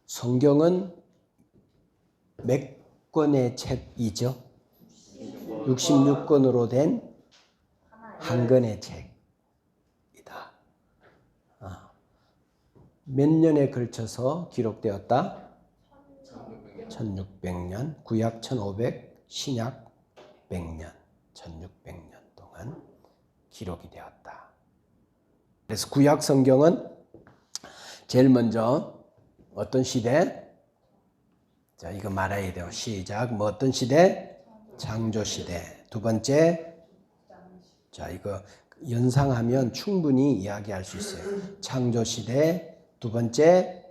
성경은 몇 권의 책이죠? 66권으로 된 한 권의 책이다. 몇 년에 걸쳐서 기록되었다? 1600년, 구약 1500, 신약 100년, 1600년 동안 기록이 되었다. 그래서 구약 성경은 제일 먼저 어떤 시대? 자, 이거 말해야 돼요. 시작. 뭐 어떤 시대? 창조 시대. 두 번째, 자, 이거 연상하면 충분히 이야기할 수 있어요. 창조 시대. 두 번째,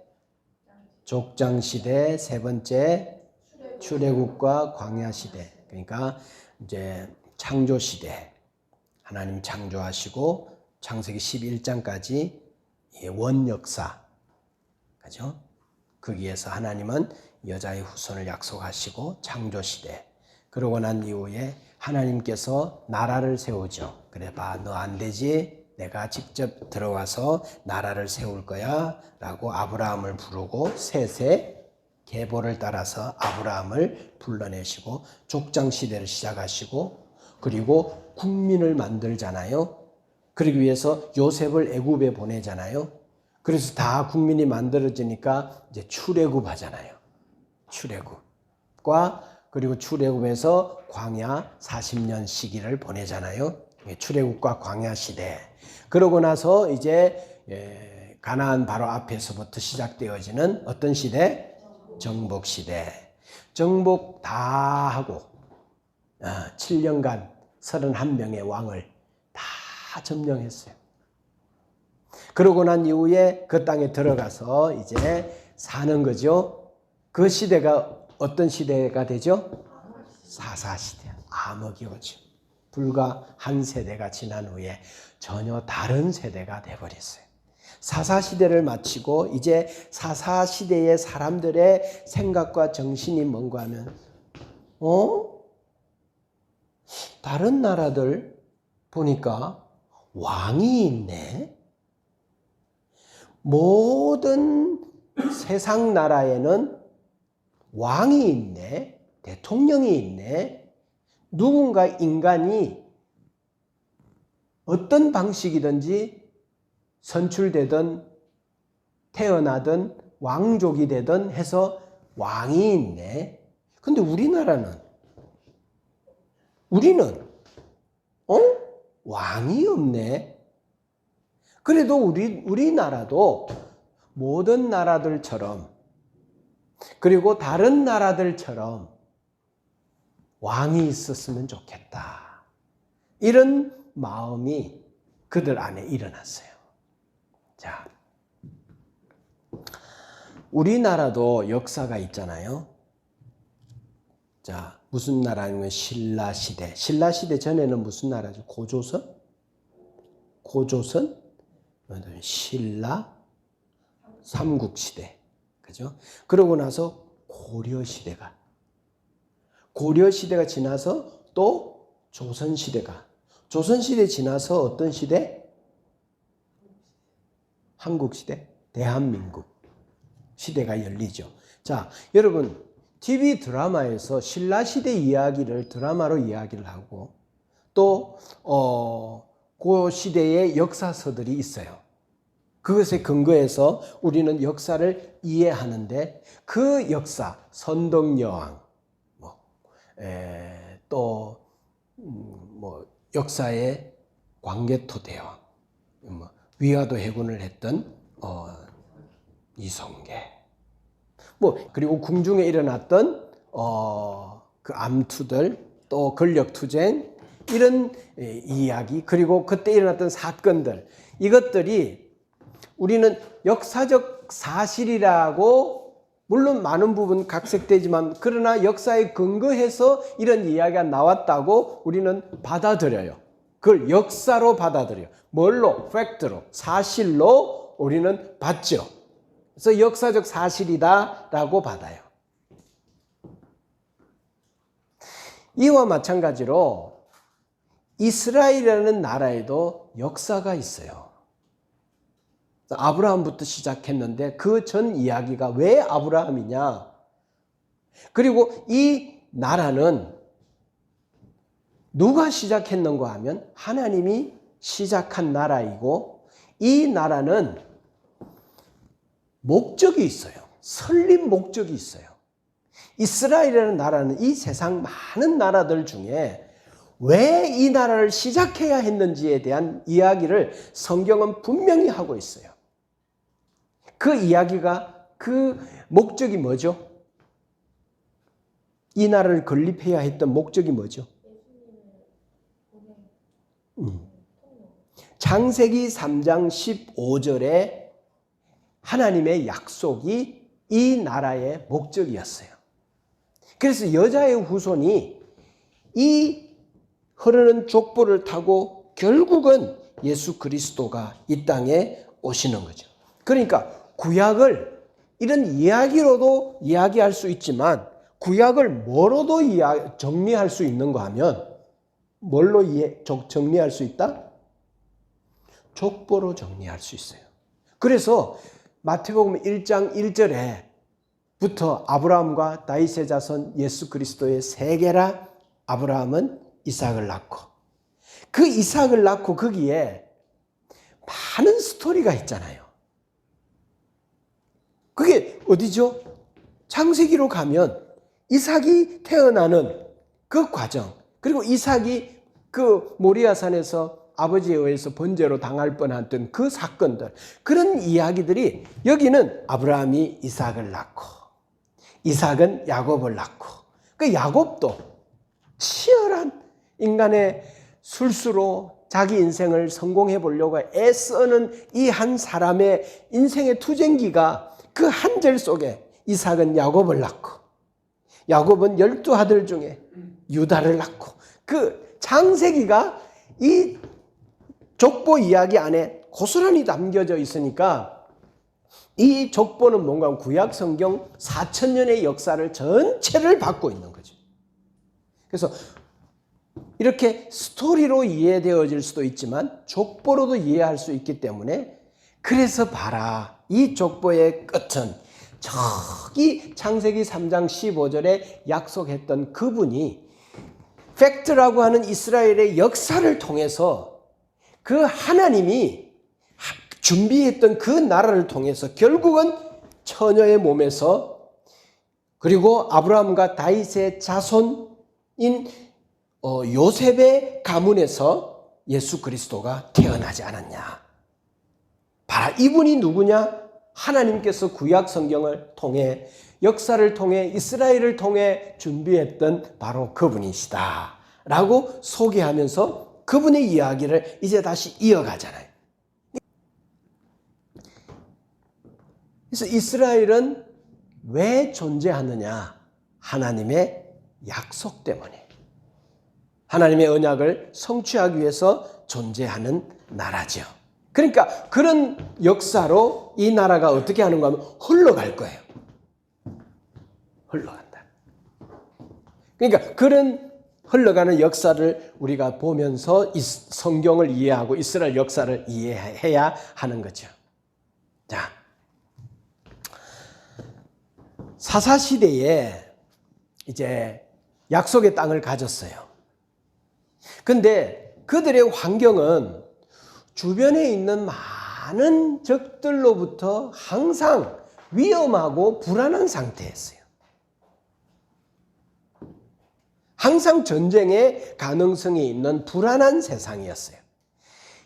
족장 시대. 세 번째, 출애굽과 광야 시대. 그러니까 이제 창조 시대. 하나님 창조하시고 창세기 11장까지 원역사. 그죠? 거기에서 하나님은 여자의 후손을 약속하시고 창조 시대. 그러고 난 이후에 하나님께서 나라를 세우죠. 그래 봐, 너 안 되지? 내가 직접 들어와서 나라를 세울 거야 라고 아브라함을 부르고 셋의 계보를 따라서 아브라함을 불러내시고 족장 시대를 시작하시고 그리고 국민을 만들잖아요. 그러기 위해서 요셉을 애굽에 보내잖아요. 그래서 다 국민이 만들어지니까 이제 출애굽하잖아요. 출애굽과 그리고 출애굽에서 광야 40년 시기를 보내잖아요. 출애굽과 광야 시대. 그러고 나서 이제 가나안 바로 앞에서부터 시작되어지는 어떤 시대? 정복 시대. 정복 다 하고 7년간 31명의 왕을 다 점령했어요. 그러고 난 이후에 그 땅에 들어가서 이제 사는 거죠. 그 시대가 어떤 시대가 되죠? 사사시대. 암흑이 오죠. 불과 한 세대가 지난 후에 전혀 다른 세대가 돼버렸어요. 사사시대를 마치고 이제 사사시대의 사람들의 생각과 정신이 뭔가 하면 다른 나라들 보니까 왕이 있네. 모든 세상 나라에는 왕이 있네. 대통령이 있네. 누군가 인간이 어떤 방식이든지 선출되든 태어나든 왕족이 되든 해서 왕이 있네. 근데 우리는 왕이 없네. 그래도 우리나라도 모든 나라들처럼 그리고 다른 나라들처럼 왕이 있었으면 좋겠다. 이런 마음이 그들 안에 일어났어요. 자, 우리나라도 역사가 있잖아요. 자, 무슨 나라냐면 신라시대. 신라시대 전에는 무슨 나라죠? 고조선? 신라, 삼국시대. 그죠? 그러고 나서 고려시대가 지나서 또 조선시대가 조선시대 지나서 어떤 시대? 한국시대, 대한민국 시대가 열리죠. 자, 여러분 TV 드라마에서 신라시대 이야기를 드라마로 이야기를 하고 또 그 시대의 역사서들이 있어요. 그것에 근거해서 우리는 역사를 이해하는데 그 역사, 선덕여왕, 또 역사의 광개토대왕, 위화도 해군을 했던 이성계, 그리고 궁중에 일어났던 그 암투들, 또 권력투쟁 이런 이야기, 그리고 그때 일어났던 사건들, 이것들이 우리는 역사적 사실이라고 물론 많은 부분 각색되지만 그러나 역사에 근거해서 이런 이야기가 나왔다고 우리는 받아들여요. 그걸 역사로 받아들여요. 뭘로? 팩트로, 사실로 우리는 받죠. 그래서 역사적 사실이다라고 받아요. 이와 마찬가지로 이스라엘이라는 나라에도 역사가 있어요. 아브라함부터 시작했는데 그 전 이야기가 왜 아브라함이냐? 그리고 이 나라는 누가 시작했는가 하면 하나님이 시작한 나라이고, 이 나라는 목적이 있어요. 설립 목적이 있어요. 이스라엘이라는 나라는 이 세상 많은 나라들 중에 왜 이 나라를 시작해야 했는지에 대한 이야기를 성경은 분명히 하고 있어요. 그 이야기가, 그 목적이 뭐죠? 이 나라를 건립해야 했던 목적이 뭐죠? 창세기 3장 15절에 하나님의 약속이 이 나라의 목적이었어요. 그래서 여자의 후손이 이 흐르는 족보를 타고 결국은 예수 그리스도가 이 땅에 오시는 거죠. 그러니까 구약을 이런 이야기로도 이야기할 수 있지만 구약을 뭐로도 정리할 수 있는가 하면 뭘로 정리할 수 있다? 족보로 정리할 수 있어요. 그래서 마태복음 1장 1절에부터 아브라함과 다윗의 자손 예수 그리스도의 세계라 아브라함은 이삭을 낳고, 그 이삭을 낳고 거기에 많은 스토리가 있잖아요. 그게 어디죠? 창세기로 가면 이삭이 태어나는 그 과정, 그리고 이삭이 그 모리아산에서 아버지에 의해서 번제로 당할 뻔했던 그 사건들, 그런 이야기들이, 여기는 아브라함이 이삭을 낳고 이삭은 야곱을 낳고, 그 야곱도 치열한 인간의 술수로 자기 인생을 성공해 보려고 애쓰는 이 한 사람의 인생의 투쟁기가, 그 한 절 속에 이삭은 야곱을 낳고 야곱은 12아들 중에 유다를 낳고, 그 창세기가 이 족보 이야기 안에 고스란히 담겨져 있으니까 이 족보는 뭔가 구약 성경 4000년의 역사를 전체를 받고 있는 거죠. 그래서 이렇게 스토리로 이해되어질 수도 있지만 족보로도 이해할 수 있기 때문에, 그래서 봐라, 이 족보의 끝은 저기 창세기 3장 15절에 약속했던 그분이 팩트라고 하는 이스라엘의 역사를 통해서, 그 하나님이 준비했던 그 나라를 통해서 결국은 처녀의 몸에서, 그리고 아브라함과 다윗의 자손인 요셉의 가문에서 예수 그리스도가 태어나지 않았냐. 봐라, 이분이 누구냐? 하나님께서 구약 성경을 통해, 역사를 통해, 이스라엘을 통해 준비했던 바로 그분이시다 라고 소개하면서 그분의 이야기를 이제 다시 이어가잖아요. 그래서 이스라엘은 왜 존재하느냐? 하나님의 약속 때문에, 하나님의 언약을 성취하기 위해서 존재하는 나라죠. 그러니까 그런 역사로 이 나라가 어떻게 하는가 하면 흘러갈 거예요. 흘러간다. 그러니까 그런 흘러가는 역사를 우리가 보면서 이 성경을 이해하고 이스라엘 역사를 이해해야 하는 거죠. 자, 사사시대에 이제 약속의 땅을 가졌어요. 근데 그들의 환경은 주변에 있는 많은 적들로부터 항상 위험하고 불안한 상태였어요. 항상 전쟁의 가능성이 있는 불안한 세상이었어요.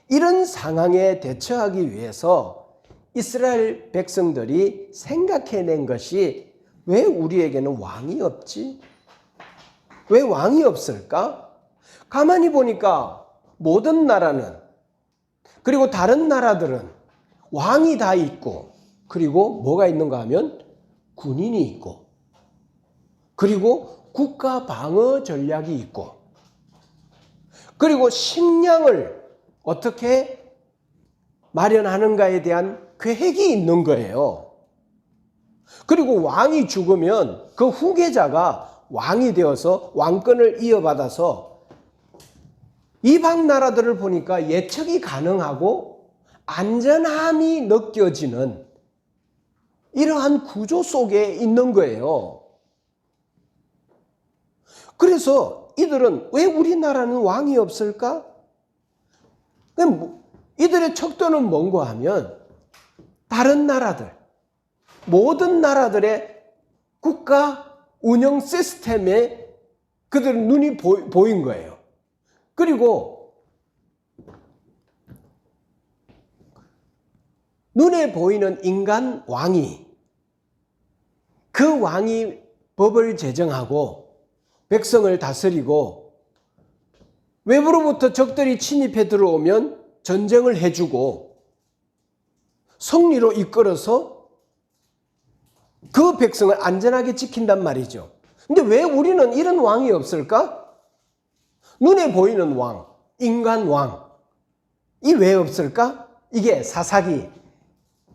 이런 상황에 대처하기 위해서 이스라엘 백성들이 생각해낸 것이, 왜 우리에게는 왕이 없지? 왜 왕이 없을까? 가만히 보니까 모든 나라는, 그리고 다른 나라들은 왕이 다 있고, 그리고 뭐가 있는가 하면 군인이 있고, 그리고 국가 방어 전략이 있고, 그리고 식량을 어떻게 마련하는가에 대한 계획이 있는 거예요. 그리고 왕이 죽으면 그 후계자가 왕이 되어서 왕권을 이어받아서 이방 나라들을 보니까 예측이 가능하고 안전함이 느껴지는 이러한 구조 속에 있는 거예요. 그래서 이들은 왜 우리나라는 왕이 없을까? 이들의 척도는 뭔가 하면 다른 나라들, 모든 나라들의 국가 운영 시스템에 그들 눈이 보인 거예요. 그리고 눈에 보이는 인간 왕이, 그 왕이 법을 제정하고 백성을 다스리고 외부로부터 적들이 침입해 들어오면 전쟁을 해주고 승리로 이끌어서 그 백성을 안전하게 지킨단 말이죠. 근데 왜 우리는 이런 왕이 없을까? 눈에 보이는 왕, 인간 왕, 이 왜 없을까? 이게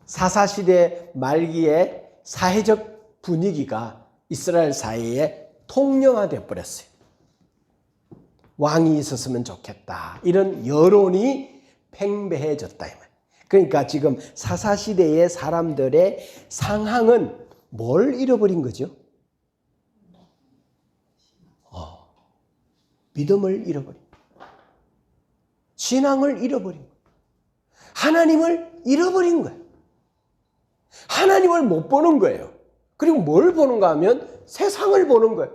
사사시대 말기에 사회적 분위기가 이스라엘 사회에 통념화되어 버렸어요. 왕이 있었으면 좋겠다, 이런 여론이 팽배해졌다. 그러니까 지금 사사시대의 사람들의 상황은 뭘 잃어버린 거죠? 믿음을 잃어버린 거예요. 신앙을 잃어버린 거예요. 하나님을 잃어버린 거예요. 하나님을 못 보는 거예요. 그리고 뭘 보는가 하면 세상을 보는 거예요.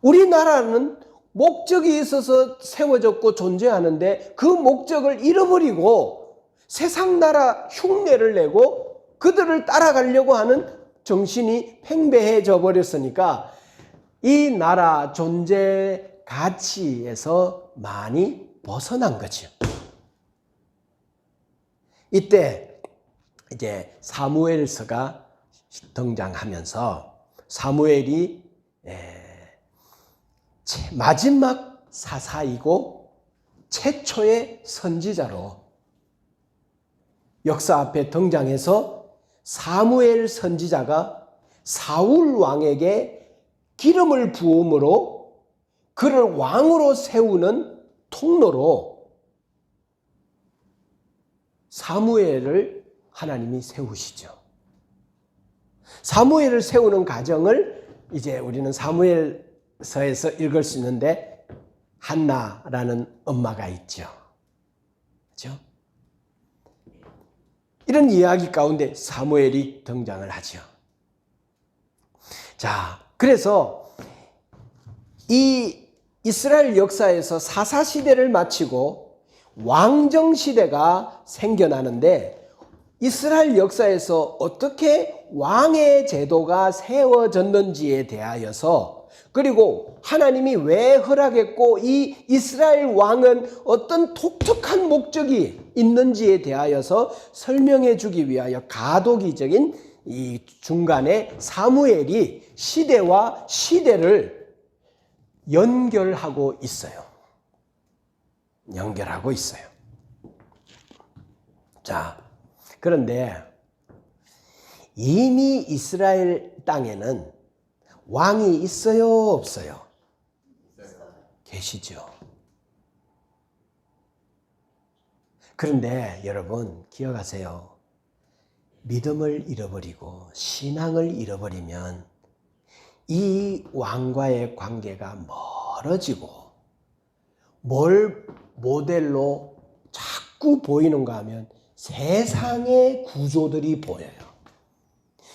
우리나라는 목적이 있어서 세워졌고 존재하는데 그 목적을 잃어버리고 세상 나라 흉내를 내고 그들을 따라가려고 하는 정신이 팽배해져 버렸으니까 이 나라 존재 가치에서 많이 벗어난 거죠. 이때 이제 사무엘서가 등장하면서 사무엘이 마지막 사사이고 최초의 선지자로 역사 앞에 등장해서 사무엘 선지자가 사울 왕에게 기름을 부음으로 그를 왕으로 세우는 통로로 사무엘을 하나님이 세우시죠. 사무엘을 세우는 과정을 이제 우리는 사무엘서에서 읽을 수 있는데 한나라는 엄마가 있죠. 그렇죠? 이런 이야기 가운데 사무엘이 등장을 하죠. 자, 그래서 이 이스라엘 역사에서 사사시대를 마치고 왕정시대가 생겨나는데 이스라엘 역사에서 어떻게 왕의 제도가 세워졌는지에 대하여서, 그리고 하나님이 왜 허락했고 이 이스라엘 왕은 어떤 독특한 목적이 있는지에 대하여서 설명해 주기 위하여 가도기적인 이 중간에 사무엘이 시대와 시대를 연결하고 있어요. 연결하고 있어요. 자, 그런데 이미 이스라엘 땅에는 왕이 있어요, 없어요? 계시죠. 그런데 여러분 기억하세요. 믿음을 잃어버리고 신앙을 잃어버리면 이 왕과의 관계가 멀어지고 뭘 모델로 자꾸 보이는가 하면 세상의 구조들이 보여요.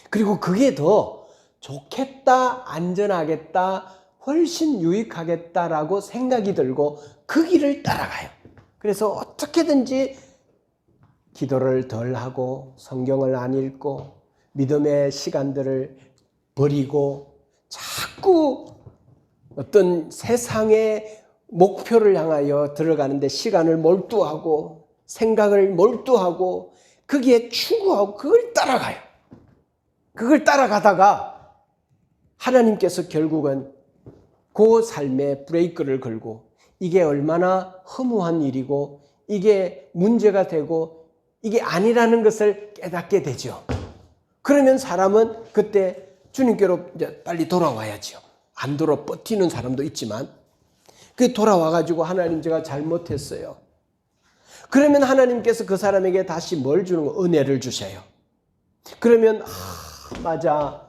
그리고 그게 더 좋겠다, 안전하겠다, 훨씬 유익하겠다라고 생각이 들고 그 길을 따라가요. 그래서 어떻게든지 기도를 덜 하고 성경을 안 읽고 믿음의 시간들을 버리고 자꾸 어떤 세상의 목표를 향하여 들어가는데 시간을 몰두하고 생각을 몰두하고 거기에 추구하고 그걸 따라가요. 그걸 따라가다가 하나님께서 결국은 그 삶에 브레이크를 걸고 이게 얼마나 허무한 일이고 이게 문제가 되고 이게 아니라는 것을 깨닫게 되죠. 그러면 사람은 그때 주님께로 이제 빨리 돌아와야죠. 안 돌아 버티는 사람도 있지만 그 돌아와가지고 하나님 제가 잘못했어요. 그러면 하나님께서 그 사람에게 다시 뭘 주는 거? 은혜를 주셔요. 그러면 맞아.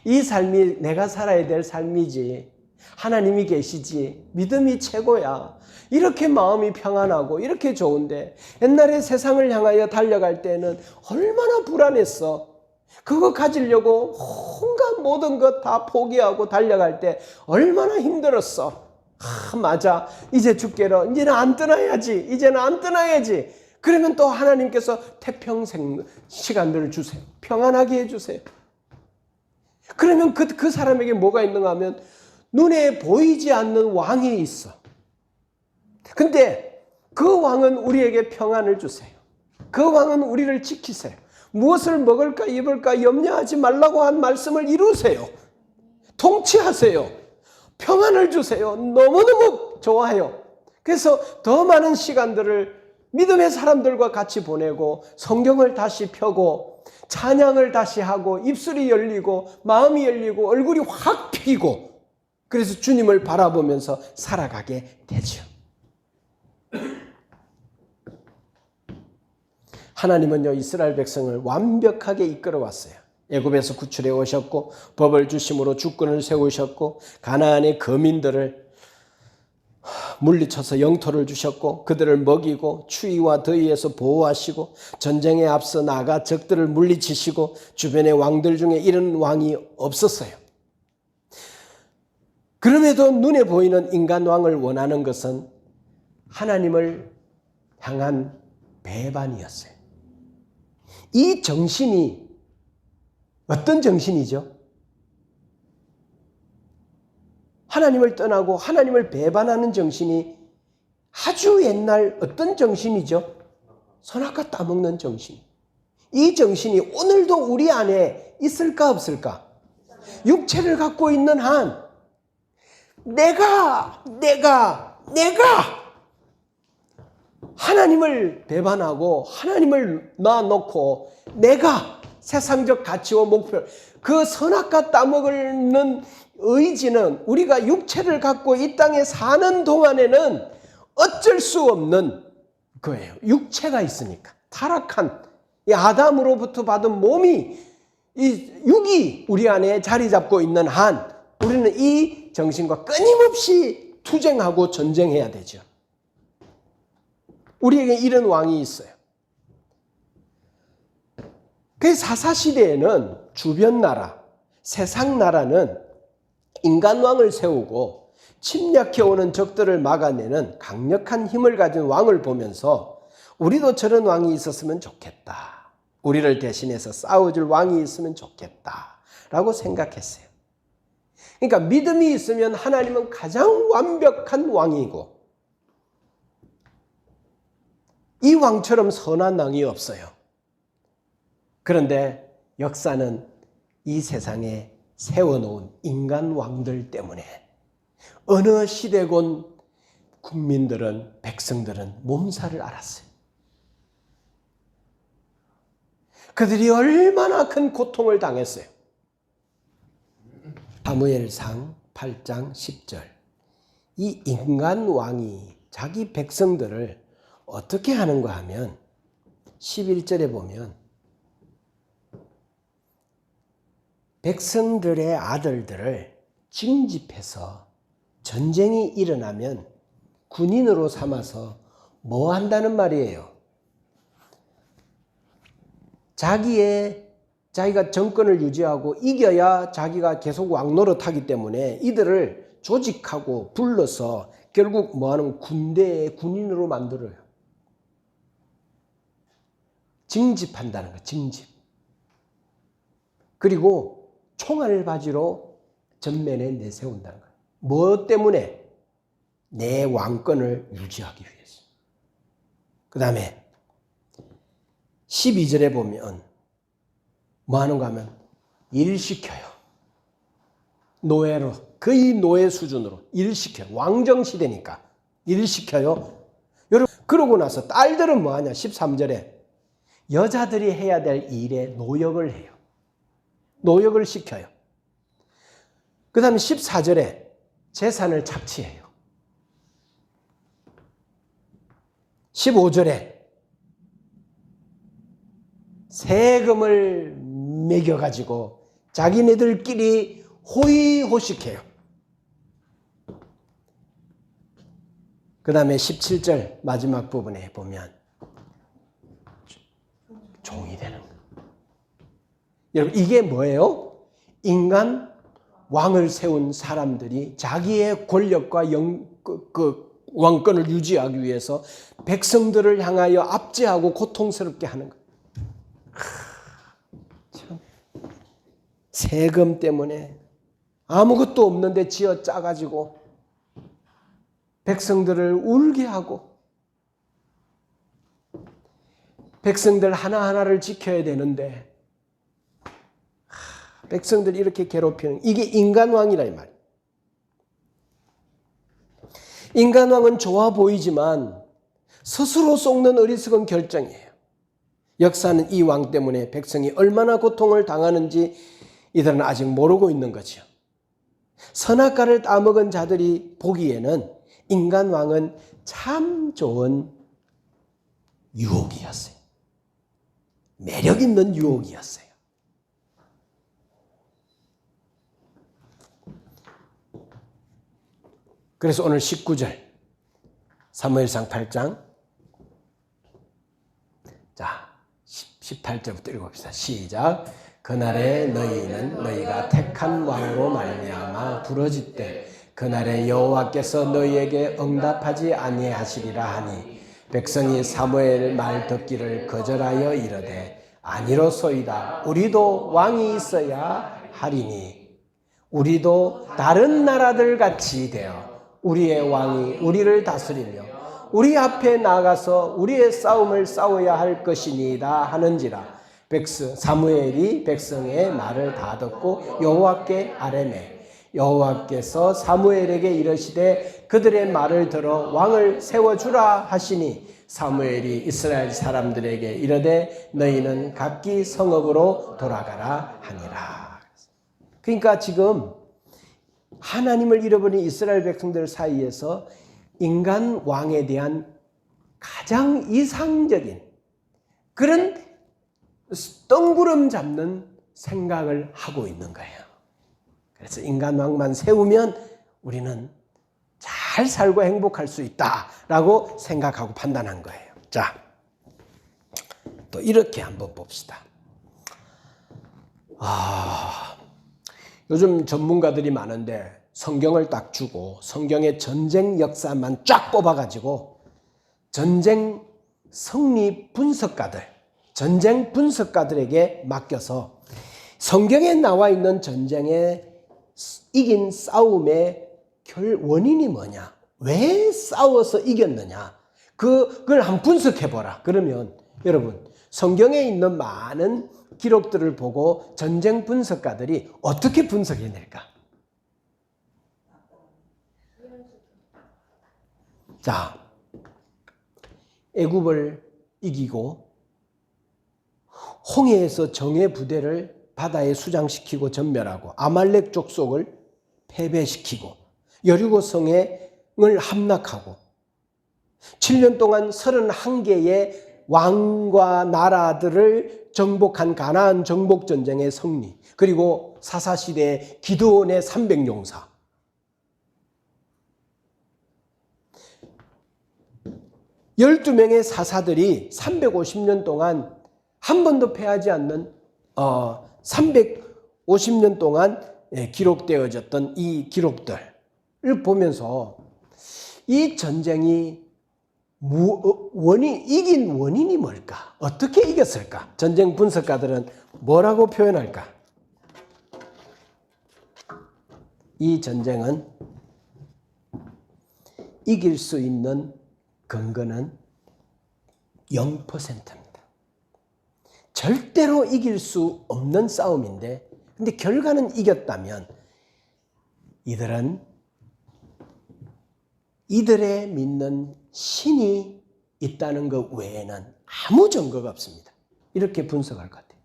이 삶이 내가 살아야 될 삶이지. 하나님이 계시지. 믿음이 최고야. 이렇게 마음이 평안하고 이렇게 좋은데 옛날에 세상을 향하여 달려갈 때는 얼마나 불안했어. 그거 가지려고 온갖 모든 것 다 포기하고 달려갈 때 얼마나 힘들었어. 맞아. 이제 죽게로. 이제는 안 떠나야지. 이제는 안 떠나야지. 그러면 또 하나님께서 태평생 시간들을 주세요. 평안하게 해주세요. 그러면 그 사람에게 뭐가 있는가 하면 눈에 보이지 않는 왕이 있어. 근데 그 왕은 우리에게 평안을 주세요. 그 왕은 우리를 지키세요. 무엇을 먹을까 입을까 염려하지 말라고 한 말씀을 이루세요. 통치하세요. 평안을 주세요. 너무너무 좋아요. 그래서 더 많은 시간들을 믿음의 사람들과 같이 보내고 성경을 다시 펴고 찬양을 다시 하고 입술이 열리고 마음이 열리고 얼굴이 확 피고 그래서 주님을 바라보면서 살아가게 되죠. 하나님은요 이스라엘 백성을 완벽하게 이끌어 왔어요. 애굽에서 구출해 오셨고 법을 주심으로 주권을 세우셨고 가나안의 거민들을 물리쳐서 영토를 주셨고 그들을 먹이고 추위와 더위에서 보호하시고 전쟁에 앞서 나가 적들을 물리치시고 주변의 왕들 중에 이런 왕이 없었어요. 그럼에도 눈에 보이는 인간 왕을 원하는 것은 하나님을 향한 배반이었어요. 이 정신이 어떤 정신이죠? 하나님을 떠나고 하나님을 배반하는 정신이 아주 옛날 어떤 정신이죠? 선악과 따먹는 정신. 이 정신이 오늘도 우리 안에 있을까 없을까? 육체를 갖고 있는 한 내가 하나님을 배반하고 하나님을 놔놓고 내가 세상적 가치와 목표, 그 선악과 따먹는 의지는 우리가 육체를 갖고 이 땅에 사는 동안에는 어쩔 수 없는 거예요. 육체가 있으니까. 타락한 이 아담으로부터 받은 몸이 이 육이 우리 안에 자리 잡고 있는 한 우리는 이 정신과 끊임없이 투쟁하고 전쟁해야 되죠. 우리에게 이런 왕이 있어요. 그 사사시대에는 주변 나라, 세상 나라는 인간 왕을 세우고 침략해오는 적들을 막아내는 강력한 힘을 가진 왕을 보면서 우리도 저런 왕이 있었으면 좋겠다. 우리를 대신해서 싸워줄 왕이 있으면 좋겠다. 라고 생각했어요. 그러니까 믿음이 있으면 하나님은 가장 완벽한 왕이고 이 왕처럼 선한 왕이 없어요. 그런데 역사는 이 세상에 세워놓은 인간 왕들 때문에 어느 시대건 국민들은, 백성들은 몸살을 앓았어요. 그들이 얼마나 큰 고통을 당했어요. 사무엘상 8장 10절. 이 인간 왕이 자기 백성들을 어떻게 하는가 하면 11절에 보면 백성들의 아들들을 징집해서 전쟁이 일어나면 군인으로 삼아서 뭐 한다는 말이에요? 자기가 정권을 유지하고 이겨야 자기가 계속 왕노릇하기 때문에 이들을 조직하고 불러서 결국 뭐 하는 군대의 군인으로 만들어요. 징집한다는 거, 징집. 그리고 총알바지로 전면에 내세운다는 거예요. 뭐 때문에? 내 왕권을 유지하기 위해서. 그 다음에 12절에 보면 뭐 하는가 하면 일시켜요. 노예로, 거의 노예 수준으로 일시켜요. 왕정시대니까 일시켜요. 여러분, 그러고 나서 딸들은 뭐 하냐? 13절에 여자들이 해야 될 일에 노역을 해요. 노역을 시켜요. 그 다음에 14절에 재산을 착취해요. 15절에 세금을 매겨가지고 자기네들끼리 호의호식해요. 그 다음에 17절 마지막 부분에 보면 종이 되는 거예요. 여러분, 이게 뭐예요? 인간 왕을 세운 사람들이 자기의 권력과 왕권을 유지하기 위해서 백성들을 향하여 압제하고 고통스럽게 하는 거예요. 참, 세금 때문에 아무것도 없는데 지어 짜가지고 백성들을 울게 하고, 백성들 하나하나를 지켜야 되는데 백성들이 이렇게 괴롭히는, 이게 인간왕이라 이 말이에요. 인간왕은 좋아 보이지만 스스로 쏟는 어리석은 결정이에요. 역사는 이 왕 때문에 백성이 얼마나 고통을 당하는지 이들은 아직 모르고 있는 거죠. 선악과를 따먹은 자들이 보기에는 인간왕은 참 좋은 유혹이었어요. 매력 있는 유혹이었어요. 그래서 오늘 19절 사무엘상 8장, 자 18절부터 읽어봅시다. 시작. 그날에 너희는 너희가 택한 왕으로 말미암아 부르짖되 그날에 여호와께서 너희에게 응답하지 아니하시리라 하니 백성이 사무엘 말 듣기를 거절하여 이르되 아니로소이다. 우리도 왕이 있어야 하리니 우리도 다른 나라들 같이 되어 우리의 왕이 우리를 다스리며 우리 앞에 나가서 우리의 싸움을 싸워야 할 것이니이다 하는지라. 사무엘이 백성의 말을 다 듣고 여호와께 아뢰매 여호와께서 사무엘에게 이르시되 그들의 말을 들어 왕을 세워주라 하시니 사무엘이 이스라엘 사람들에게 이르되 너희는 각기 성읍으로 돌아가라 하니라. 그러니까 지금 하나님을 잃어버린 이스라엘 백성들 사이에서 인간 왕에 대한 가장 이상적인 그런 뜬구름 잡는 생각을 하고 있는 거예요. 그래서 인간 왕만 세우면 우리는 잘 살고 행복할 수 있다라고 생각하고 판단한 거예요. 자, 또 이렇게 한번 봅시다. 요즘 전문가들이 많은데 성경을 딱 주고 성경의 전쟁 역사만 쫙 뽑아가지고 전쟁 승리 분석가들, 전쟁 분석가들에게 맡겨서 성경에 나와 있는 전쟁에 이긴 싸움의 원인이 뭐냐, 왜 싸워서 이겼느냐, 그걸 한번 분석해보라. 그러면 여러분, 성경에 있는 많은 기록들을 보고 전쟁 분석가들이 어떻게 분석해낼까? 자, 애굽을 이기고 홍해에서 정예 부대를 바다에 수장시키고 전멸하고 아말렉 족속을 패배시키고 여리고 성을 함락하고 7년 동안 31개의 왕과 나라들을 정복한 가나안 정복 전쟁의 승리, 그리고 사사시대 기드온의 300용사, 열두 명의 사사들이 350년 동안 한 번도 패하지 않는 350년 동안 기록되어졌던 이 기록들을 보면서 이 전쟁이 이긴 원인이 뭘까? 어떻게 이겼을까? 전쟁 분석가들은 뭐라고 표현할까? 이 전쟁은 이길 수 있는 근거는 0%입니다. 절대로 이길 수 없는 싸움인데, 근데 결과는 이겼다면 이들은 이들의 믿는 신이 있다는 것 외에는 아무 증거가 없습니다. 이렇게 분석할 것 같아요.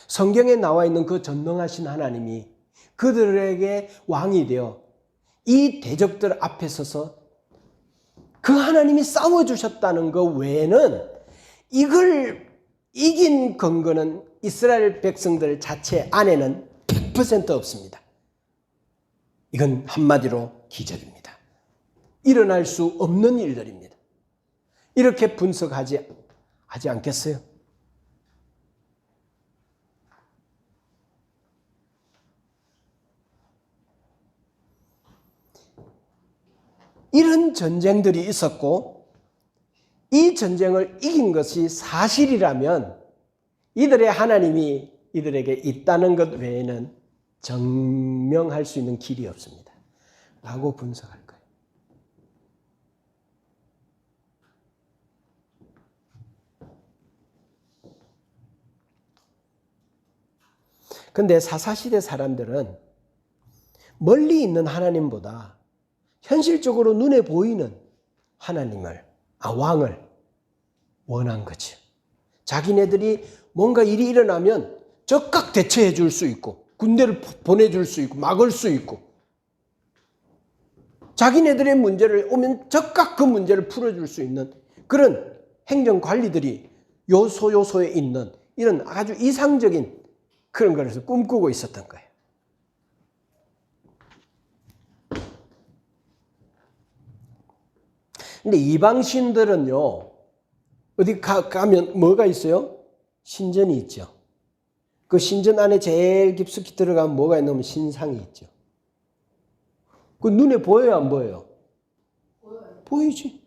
성경에 나와 있는 그 전능하신 하나님이 그들에게 왕이 되어 이 대적들 앞에 서서 그 하나님이 싸워주셨다는 것 외에는 이걸 이긴 근거는 이스라엘 백성들 자체 안에는 100% 없습니다. 이건 한마디로 기적입니다. 일어날 수 없는 일들입니다. 이렇게 분석하지 않겠어요? 이런 전쟁들이 있었고 이 전쟁을 이긴 것이 사실이라면 이들의 하나님이 이들에게 있다는 것 외에는 증명할 수 있는 길이 없습니다. 라고 분석할 거예요. 근데 사사시대 사람들은 멀리 있는 하나님보다 현실적으로 눈에 보이는 왕을 원한 거죠. 자기네들이 뭔가 일이 일어나면 즉각 대처해 줄 수 있고 군대를 보내줄 수 있고 막을 수 있고 자기네들의 문제를 오면 즉각 그 문제를 풀어줄 수 있는 그런 행정관리들이 요소에 있는 이런 아주 이상적인 그런 것을 꿈꾸고 있었던 거예요. 근데 이방신들은요, 어디 가면 뭐가 있어요? 신전이 있죠. 그 신전 안에 제일 깊숙이 들어가면 뭐가 있냐면 신상이 있죠. 그 눈에 보여요, 안 보여요? 보이지.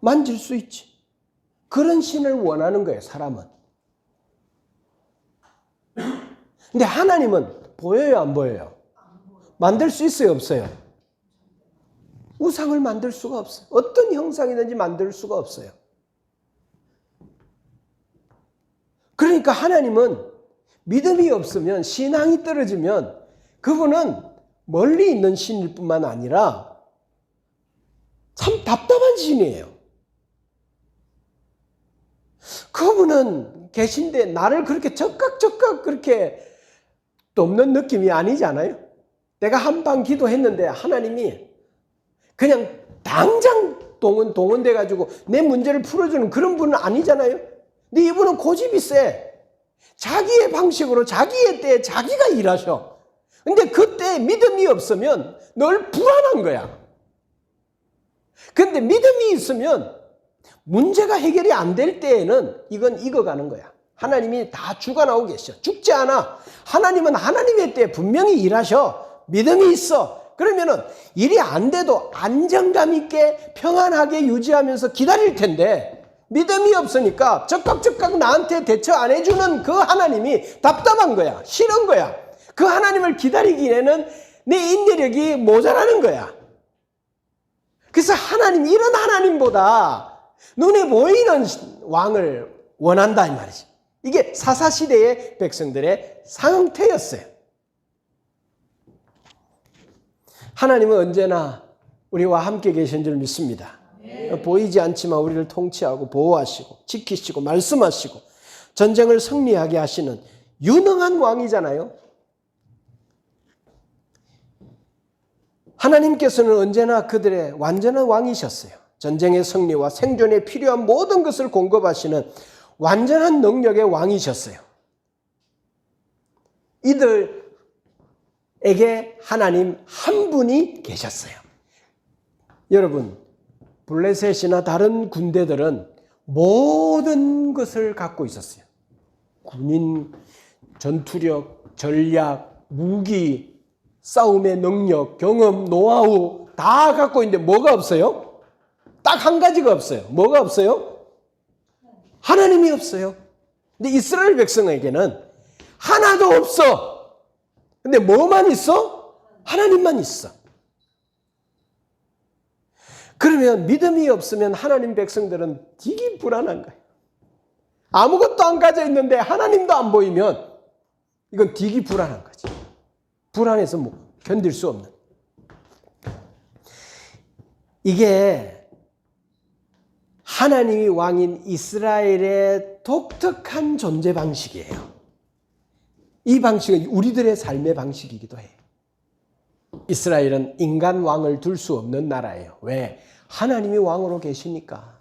만질 수 있지. 그런 신을 원하는 거예요, 사람은. 근데 하나님은 보여요, 안 보여요? 만들 수 있어요, 없어요? 우상을 만들 수가 없어요. 어떤 형상이든지 만들 수가 없어요. 그러니까 하나님은 믿음이 없으면, 신앙이 떨어지면 그분은 멀리 있는 신일 뿐만 아니라 참 답답한 신이에요. 그분은 계신데 나를 그렇게 적각 그렇게 돕는 느낌이 아니잖아요. 내가 한방 기도했는데 하나님이 그냥 당장 동원돼 가지고 내 문제를 풀어주는 그런 분은 아니잖아요. 근데 이분은 고집이 세. 자기의 방식으로 자기의 때에 자기가 일하셔. 근데 그때 믿음이 없으면 늘 불안한 거야. 근데 믿음이 있으면 문제가 해결이 안 될 때에는 이건 익어가는 거야. 하나님이 다 죽어나오고 계셔. 죽지 않아. 하나님은 하나님의 때에 분명히 일하셔. 믿음이 있어. 그러면은 일이 안 돼도 안정감 있게 평안하게 유지하면서 기다릴 텐데 믿음이 없으니까 적각 나한테 대처 안 해주는 그 하나님이 답답한 거야. 싫은 거야. 그 하나님을 기다리기에는 내 인내력이 모자라는 거야. 그래서 이런 하나님보다 눈에 보이는 왕을 원한다 이 말이지. 이게 사사시대의 백성들의 상태였어요. 하나님은 언제나 우리와 함께 계신 줄 믿습니다. 보이지 않지만 우리를 통치하고 보호하시고 지키시고 말씀하시고 전쟁을 승리하게 하시는 유능한 왕이잖아요. 하나님께서는 언제나 그들의 완전한 왕이셨어요. 전쟁의 승리와 생존에 필요한 모든 것을 공급하시는 완전한 능력의 왕이셨어요. 이들에게 하나님 한 분이 계셨어요. 여러분, 블레셋이나 다른 군대들은 모든 것을 갖고 있었어요. 군인, 전투력, 전략, 무기, 싸움의 능력, 경험, 노하우 다 갖고 있는데 뭐가 없어요? 딱 한 가지가 없어요. 뭐가 없어요? 하나님이 없어요. 근데 이스라엘 백성에게는 하나도 없어. 근데 뭐만 있어? 하나님만 있어. 그러면 믿음이 없으면 하나님 백성들은 되게 불안한 거예요. 아무것도 안 가져 있는데 하나님도 안 보이면 이건 되게 불안한 거지. 불안해서 견딜 수 없는. 이게 하나님이 왕인 이스라엘의 독특한 존재 방식이에요. 이 방식은 우리들의 삶의 방식이기도 해요. 이스라엘은 인간 왕을 둘 수 없는 나라예요. 왜? 하나님이 왕으로 계시니까.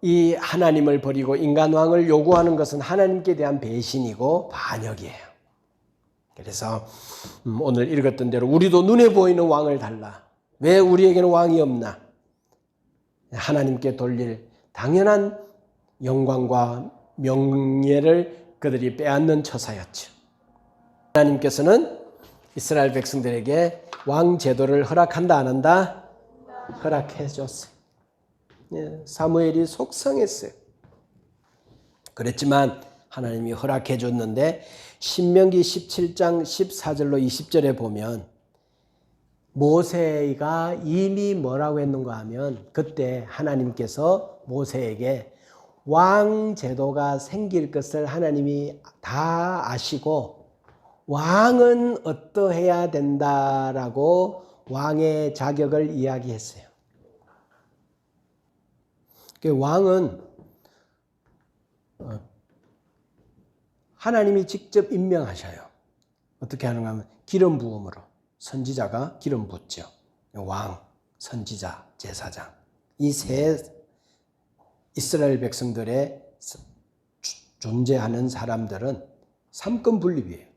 이 하나님을 버리고 인간 왕을 요구하는 것은 하나님께 대한 배신이고 반역이에요. 그래서 오늘 읽었던 대로 우리도 눈에 보이는 왕을 달라. 왜 우리에게는 왕이 없나? 하나님께 돌릴 당연한 영광과 명예를 그들이 빼앗는 처사였죠. 하나님께서는 이스라엘 백성들에게 왕 제도를 허락한다 안 한다? 허락해 줬어요. 사무엘이 속상했어요. 그랬지만 하나님이 허락해 줬는데 신명기 17장 14절로 20절에 보면 모세가 이미 뭐라고 했는가 하면 그때 하나님께서 모세에게 왕 제도가 생길 것을 하나님이 다 아시고 왕은 어떠해야 된다라고 왕의 자격을 이야기했어요. 왕은 하나님이 직접 임명하셔요. 어떻게 하는가 하면 기름 부음으로. 선지자가 기름 붓죠. 왕, 선지자, 제사장. 이 세 이스라엘 백성들의 존재하는 사람들은 삼권 분립이에요.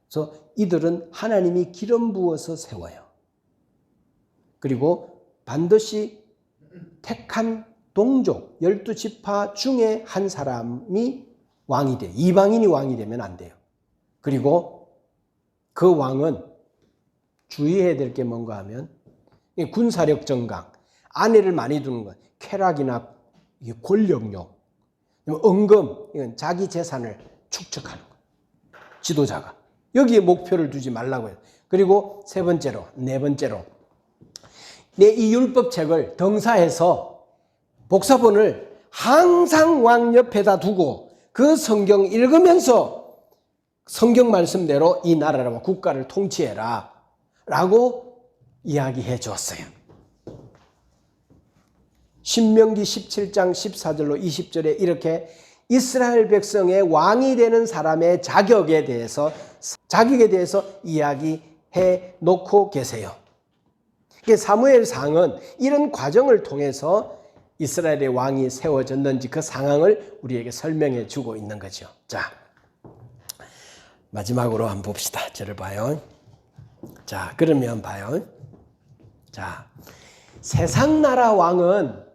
그래서 이들은 하나님이 기름 부어서 세워요. 그리고 반드시 택한 동족 12지파 중에 한 사람이 왕이 돼. 이방인이 왕이 되면 안 돼요. 그리고 그 왕은 주의해야 될 게 뭔가 하면 군사력 정강, 아내를 많이 두는 것, 쾌락이나 권력욕, 은금, 이건 자기 재산을 축적하는 것. 지도자가. 여기에 목표를 두지 말라고 해요. 그리고 네 번째로 이 율법책을 등사해서 복사본을 항상 왕 옆에다 두고 그 성경 읽으면서 성경 말씀대로 이 나라와 국가를 통치해라 라고 이야기해 주었어요. 신명기 17장 14절로 20절에 이렇게 이스라엘 백성의 왕이 되는 사람의 자격에 대해서 이야기해 놓고 계세요. 사무엘상은 이런 과정을 통해서 이스라엘의 왕이 세워졌는지 그 상황을 우리에게 설명해 주고 있는 거죠. 자, 마지막으로 한번 봅시다. 저를 봐요. 자, 그러면 봐요. 자, 세상 나라 왕은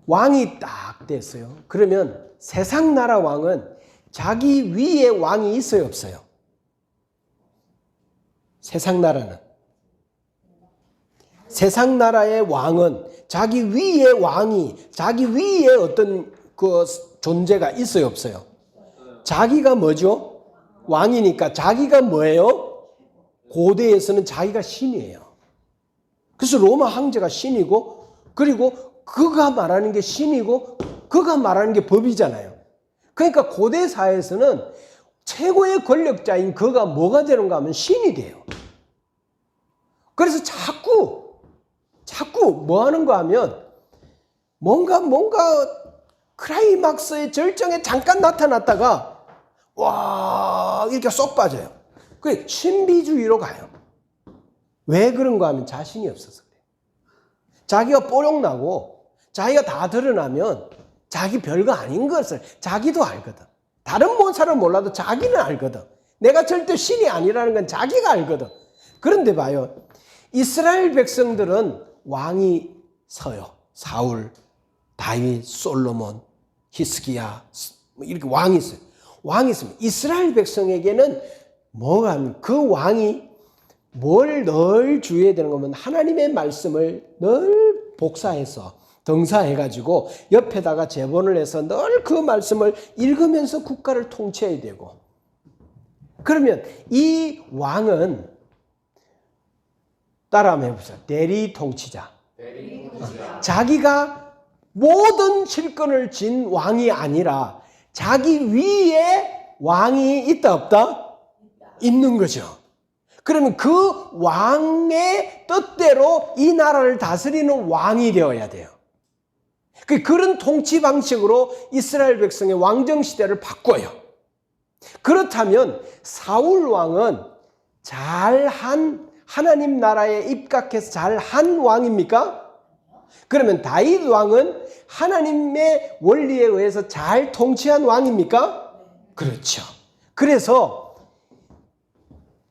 왕이 딱 됐어요. 그러면 세상 나라 왕은 자기 위에 왕이 있어요, 없어요? 세상 나라는 세상 나라의 왕은 자기 위에 어떤 그 존재가 있어요, 없어요? 자기가 뭐죠? 왕이니까 자기가 뭐예요? 고대에서는 자기가 신이에요. 그래서 로마 황제가 신이고, 그리고 그가 말하는 게 신이고, 그가 말하는 게 법이잖아요. 그러니까 고대 사회에서는 최고의 권력자인 그가 뭐가 되는가 하면 신이 돼요. 그래서 자꾸 뭐 하는가 하면 뭔가 클라이막스의 절정에 잠깐 나타났다가 와 이렇게 쏙 빠져요. 그게 신비주의로 가요. 왜 그런가 하면 자신이 없어서 그래요. 자기가 뽀록나고 자기가 다 드러나면 자기 별거 아닌 것을 자기도 알거든. 다른 뭔 사람 몰라도 자기는 알거든. 내가 절대 신이 아니라는 건 자기가 알거든. 그런데 봐요. 이스라엘 백성들은 왕이 서요. 사울, 다윗, 솔로몬, 히스기야 이렇게 왕이 있어요. 왕이 있으면 이스라엘 백성에게는 뭐가 하면 그 왕이 뭘 늘 주의해야 되는 거면 하나님의 말씀을 늘 복사해서 등사해가지고 옆에다가 제본을 해서 늘 그 말씀을 읽으면서 국가를 통치해야 되고, 그러면 이 왕은 따라 한번 해보세요. 대리 통치자. 자기가 모든 실권을 진 왕이 아니라 자기 위에 왕이 있다 없다? 있는 거죠. 그러면 그 왕의 뜻대로 이 나라를 다스리는 왕이 되어야 돼요. 그런 통치 방식으로 이스라엘 백성의 왕정 시대를 바꿔요. 그렇다면 사울 왕은 잘한 하나님 나라에 입각해서 잘 한 왕입니까? 그러면 다윗 왕은 하나님의 원리에 의해서 잘 통치한 왕입니까? 그렇죠. 그래서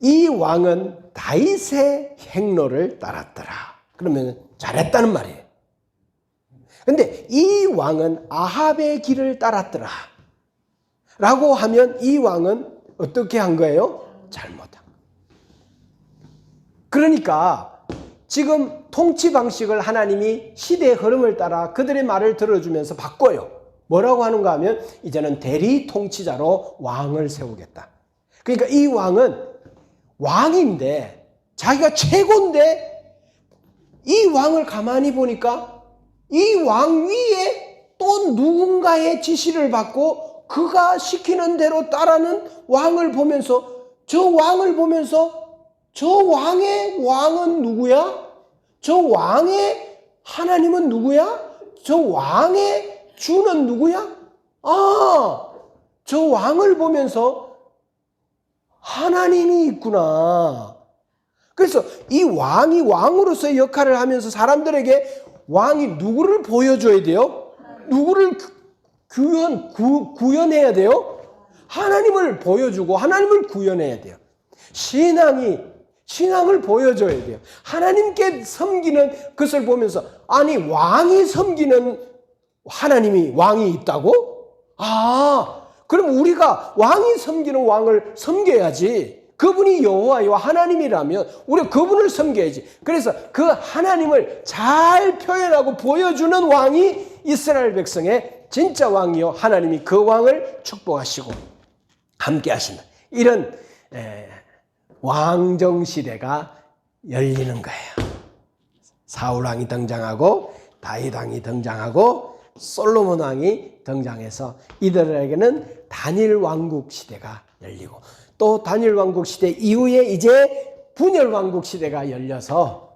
이 왕은 다윗의 행로를 따랐더라. 그러면 잘했다는 말이에요. 근데 이 왕은 아합의 길을 따랐더라 라고 하면 이 왕은 어떻게 한 거예요? 잘못한. 그러니까 지금 통치 방식을 하나님이 시대의 흐름을 따라 그들의 말을 들어주면서 바꿔요. 뭐라고 하는가 하면 이제는 대리 통치자로 왕을 세우겠다. 그러니까 이 왕은 왕인데 자기가 최고인데 이 왕을 가만히 보니까 이 왕 위에 또 누군가의 지시를 받고 그가 시키는 대로 따르는 왕을 보면서 저 왕의 왕은 누구야? 저 왕의 하나님은 누구야? 저 왕의 주는 누구야? 저 왕을 보면서 하나님이 있구나. 그래서 이 왕이 왕으로서의 역할을 하면서 사람들에게 왕이 누구를 보여줘야 돼요? 누구를 구현해야 돼요? 하나님을 보여주고 하나님을 구현해야 돼요. 신앙을 보여줘야 돼요. 하나님께 섬기는 것을 보면서 아니 왕이 섬기는 하나님이 왕이 있다고? 그럼 우리가 왕이 섬기는 왕을 섬겨야지. 그분이 여호와여 하나님이라면 우리가 그분을 섬겨야지. 그래서 그 하나님을 잘 표현하고 보여주는 왕이 이스라엘 백성의 진짜 왕이요 하나님이 그 왕을 축복하시고 함께 하신다. 이런 왕정시대가 열리는 거예요. 사울 왕이 등장하고 다윗 왕이 등장하고 솔로몬 왕이 등장해서 이들에게는 단일 왕국 시대가 열리고 또 단일 왕국 시대 이후에 이제 분열 왕국 시대가 열려서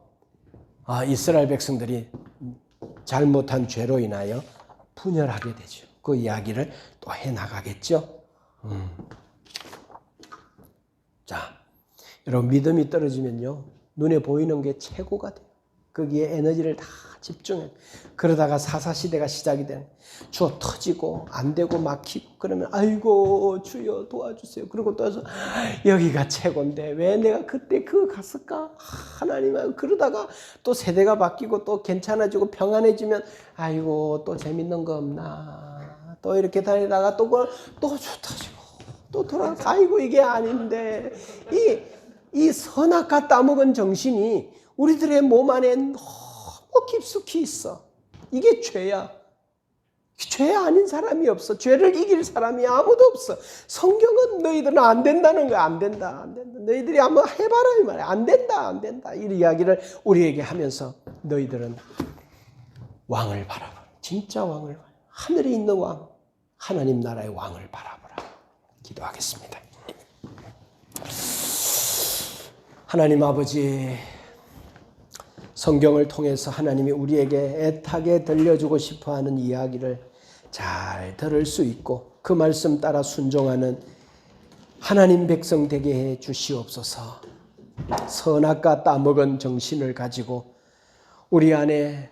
이스라엘 백성들이 잘못한 죄로 인하여 분열하게 되죠. 그 이야기를 또 해나가겠죠. 자, 여러분 믿음이 떨어지면요 눈에 보이는 게 최고가 돼요. 거기에 에너지를 다 집중해. 그러다가 사사시대가 시작이 되는 주어 터지고 안 되고 막히고 그러면 아이고 주여 도와주세요. 그리고 또 와서 여기가 최고인데 왜 내가 그때 그거 갔을까? 하나님. 그러다가 또 세대가 바뀌고 또 괜찮아지고 평안해지면 아이고 또 재밌는 거 없나? 또 이렇게 다니다가 또 주 터지고 또 돌아가 아이고 이게 아닌데 이 선악과 따먹은 정신이 우리들의 몸 안에 너무 깊숙이 있어. 이게 죄야. 죄 아닌 사람이 없어. 죄를 이길 사람이 아무도 없어. 성경은 너희들은 안 된다는 거야. 안 된다. 너희들이 한번 해봐라 이 말이야. 안 된다. 이 이야기를 우리에게 하면서 너희들은 왕을 바라보라. 진짜 왕을 바라보라. 하늘에 있는 왕, 하나님 나라의 왕을 바라보라. 기도하겠습니다. 하나님 아버지, 성경을 통해서 하나님이 우리에게 애타게 들려주고 싶어하는 이야기를 잘 들을 수 있고 그 말씀 따라 순종하는 하나님 백성 되게 해 주시옵소서. 선악과 따먹은 정신을 가지고 우리 안에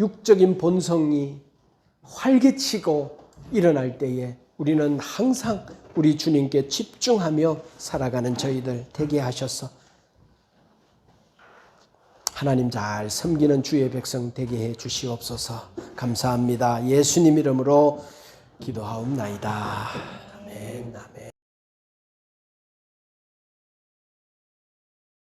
육적인 본성이 활개치고 일어날 때에 우리는 항상 우리 주님께 집중하며 살아가는 저희들 되게 하셔서 하나님 잘 섬기는 주의 백성 되게 해 주시옵소서. 감사합니다. 예수님 이름으로 기도하옵나이다. 아멘.